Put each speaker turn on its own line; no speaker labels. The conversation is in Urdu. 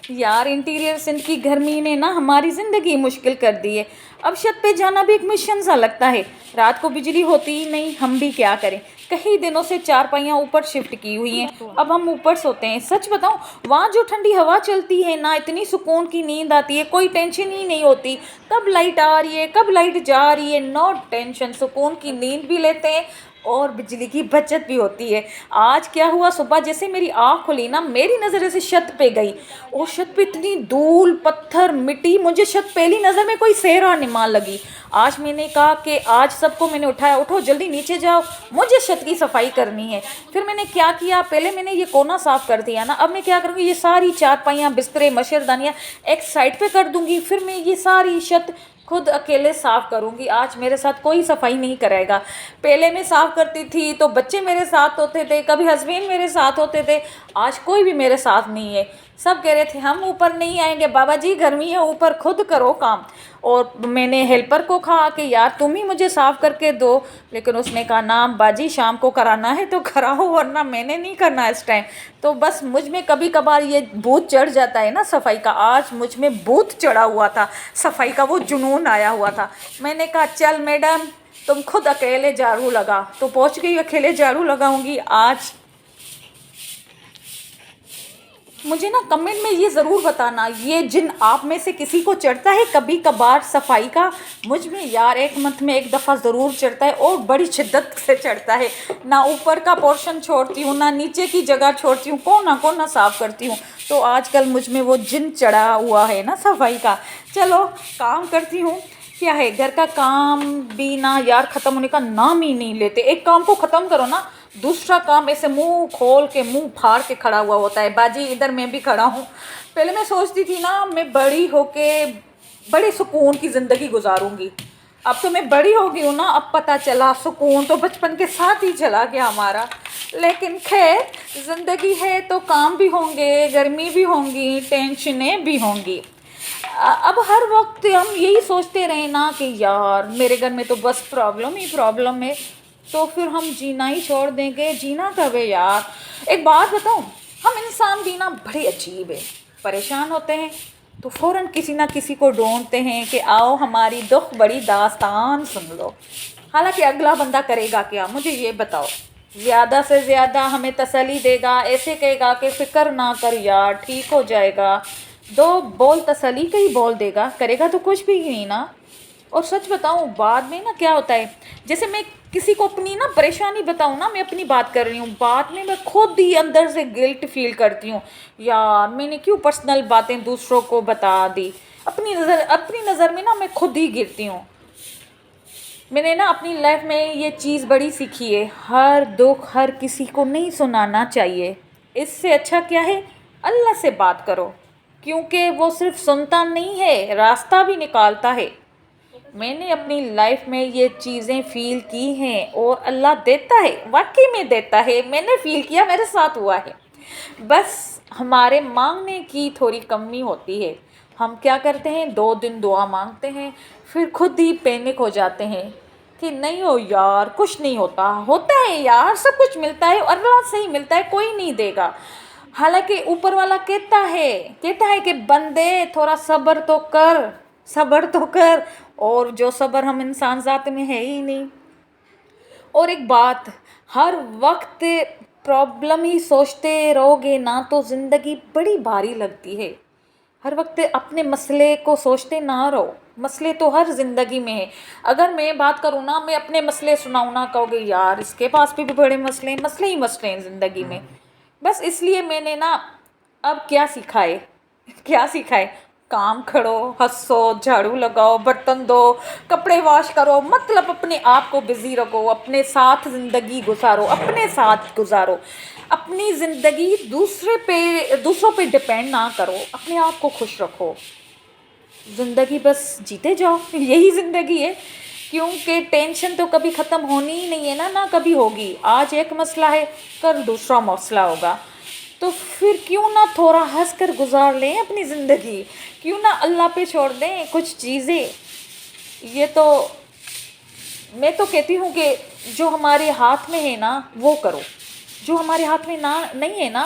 یار انٹیریئر سندھ کی گرمی نے نا ہماری زندگی مشکل کر دی ہے. اب چھت پہ جانا بھی ایک مشن سا لگتا ہے. رات کو بجلی ہوتی ہی نہیں، ہم بھی کیا کریں. کئی دنوں سے چارپائیاں اوپر شفٹ کی ہوئی ہیں، اب ہم اوپر سوتے ہیں. سچ بتاؤں، وہاں جو ٹھنڈی ہوا چلتی ہے نا، اتنی سکون کی نیند آتی ہے، کوئی ٹینشن ہی نہیں ہوتی. کب لائٹ آ رہی ہے، کب لائٹ جا رہی ہے، نو ٹینشن. سکون کی نیند بھی لیتے ہیں اور بجلی کی بچت بھی ہوتی ہے. آج کیا ہوا، صبح جیسے میری آنکھ کھلی نا، میری نظر ایسے چھت پہ گئی اور چھت پہ اتنی دھول پتھر مٹی، مجھے چھت پہلی نظر میں کوئی صحرا نما لگی. آج میں نے کہا کہ آج سب کو میں نے اٹھایا، اٹھو جلدی نیچے جاؤ، مجھے چھت کی صفائی کرنی ہے. پھر میں نے کیا کیا، پہلے میں نے یہ کونا صاف کر دیا نا. اب میں کیا کروں گی، یہ ساری چارپائیاں بسترے مچھردانیاں ایک سائڈ پہ کر دوں گی. پھر میں یہ ساری چھت خود اکیلے صاف کروں گی. آج میرے ساتھ کوئی صفائی نہیں کرے گا. پہلے میں صاف کرتی تھی تو بچے میرے ساتھ ہوتے تھے، کبھی ہسبینڈ میرے ساتھ ہوتے تھے. آج کوئی بھی میرے ساتھ نہیں ہے. سب کہہ رہے تھے ہم اوپر نہیں آئیں گے، بابا جی گرمی ہے، اوپر خود کرو کام. اور میں نے ہیلپر کو کہا کہ یار تم ہی مجھے صاف کر کے دو، لیکن اس نے کہا نا باجی شام کو کرانا ہے تو کراؤ، ورنہ میں نے نہیں کرنا اس ٹائم. تو بس مجھ میں کبھی کبھار یہ بھوت چڑھ جاتا ہے نا صفائی کا. آج مجھ میں بھوت چڑھا ہوا تھا، صفائی کا وہ جنون آیا ہوا تھا. میں نے کہا چل میڈم تم خود اکیلے جھاڑو لگا. تو پہنچ گئی، اکیلے جھاڑو لگاؤں گی آج. مجھے نا کمنٹ میں یہ ضرور بتانا، یہ جن آپ میں سے کسی کو چڑھتا ہے کبھی کبھار صفائی کا. مجھ میں یار ایک منتھ میں ایک دفعہ ضرور چڑھتا ہے اور بڑی شدت سے چڑھتا ہے. نہ اوپر کا پورشن چھوڑتی ہوں، نہ نیچے کی جگہ چھوڑتی ہوں، کونا کونا صاف کرتی ہوں. تو آج کل مجھ میں وہ جن چڑھا ہوا ہے نا صفائی کا. چلو کام کرتی ہوں. کیا ہے، گھر کا کام بھی نا یار ختم ہونے کا نام ہی نہیں لیتے. ایک کام کو ختم کرو نا، دوسرا کام ایسے منہ کھول کے منہ پھاڑ کے کھڑا ہوا ہوتا ہے. باجی ادھر میں بھی کھڑا ہوں. پہلے میں سوچتی تھی نا میں بڑی ہو کے بڑے سکون کی زندگی گزاروں گی. اب تو میں بڑی ہو گئی ہوں نا، اب پتہ چلا سکون تو بچپن کے ساتھ ہی چلا گیا ہمارا. لیکن خیر زندگی ہے تو کام بھی ہوں گے، گرمی بھی ہوں گی، ٹینشنیں بھی ہوں گی. اب ہر وقت ہم یہی سوچتے رہیں نا کہ یار میرے گھر میں تو بس پرابلم ہی پرابلم ہے، تو پھر ہم جینا ہی چھوڑ دیں گے. جینا کب ہے یار. ایک بات بتاؤں، ہم انسان بھی نا بڑے عجیب ہے. پریشان ہوتے ہیں تو فوراً کسی نہ کسی کو ڈھونڈتے ہیں کہ آؤ ہماری دکھ بڑی داستان سن لو. حالانکہ اگلا بندہ کرے گا کیا، مجھے یہ بتاؤ. زیادہ سے زیادہ ہمیں تسلی دے گا، ایسے کہے گا کہ فکر نہ کر یار ٹھیک ہو جائے گا. دو بول تسلی کا ہی بول دے گا، کرے گا تو کچھ بھی نہیں نا. اور سچ بتاؤں بعد میں نا کیا ہوتا ہے، جیسے میں کسی کو اپنی نا پریشانی بتاؤں نا، میں اپنی بات کر رہی ہوں، بعد میں خود ہی اندر سے گلٹ فیل کرتی ہوں. یار میں نے کیوں پرسنل باتیں دوسروں کو بتا دی. اپنی نظر میں نا میں خود ہی گرتی ہوں. میں نے نا اپنی لائف میں یہ چیز بڑی سیکھی ہے، ہر دکھ ہر کسی کو نہیں سنانا چاہیے. اس سے اچھا کیا ہے، اللہ سے بات کرو، کیونکہ وہ صرف سنتا نہیں ہے، راستہ بھی نکالتا ہے. میں نے اپنی لائف میں یہ چیزیں فیل کی ہیں اور اللہ دیتا ہے، واقعی میں دیتا ہے. میں نے فیل کیا، میرے ساتھ ہوا ہے. بس ہمارے مانگنے کی تھوڑی کمی ہوتی ہے. ہم کیا کرتے ہیں، 2 دن دعا مانگتے ہیں، پھر خود ہی پینک ہو جاتے ہیں کہ نہیں ہو یار کچھ نہیں ہوتا. ہوتا ہے یار، سب کچھ ملتا ہے، اللہ سے ہی ملتا ہے، کوئی نہیں دے گا. حالانکہ اوپر والا کہتا ہے کہ بندے تھوڑا صبر تو کر، صبر تو کر. اور جو صبر ہم انسان ذات میں ہے ہی نہیں. اور ایک بات، ہر وقت پرابلم ہی سوچتے رہو گے نا تو زندگی بڑی بھاری لگتی ہے. ہر وقت اپنے مسئلے کو سوچتے نہ رہو. مسئلے تو ہر زندگی میں ہے. اگر میں بات کروں نا، میں اپنے مسئلے سناؤں نا، کہو گے یار اس کے پاس بھی بڑے مسئلے ہی مسئلے ہیں زندگی میں. بس اس لیے میں نے نا اب کیا سیکھا ہے، کام کرو، ہنسو، جھاڑو لگاؤ، برتن دو، کپڑے واش کرو، مطلب اپنے آپ کو بزی رکھو، اپنے ساتھ زندگی گزارو، اپنے ساتھ گزارو. اپنی زندگی دوسروں پہ ڈپینڈ نہ کرو، اپنے آپ کو خوش رکھو. زندگی بس جیتے جاؤ، یہی زندگی ہے. کیونکہ ٹینشن تو کبھی ختم ہونی ہی نہیں ہے نا، نہ کبھی ہوگی. آج ایک مسئلہ ہے، کل دوسرا مسئلہ ہوگا. تو پھر کیوں نہ تھوڑا ہنس کر گزار لیں اپنی زندگی، کیوں نہ اللہ پہ چھوڑ دیں کچھ چیزیں. یہ تو میں تو کہتی ہوں کہ جو ہمارے ہاتھ میں ہے نا وہ کرو، جو ہمارے ہاتھ میں نہیں ہے نا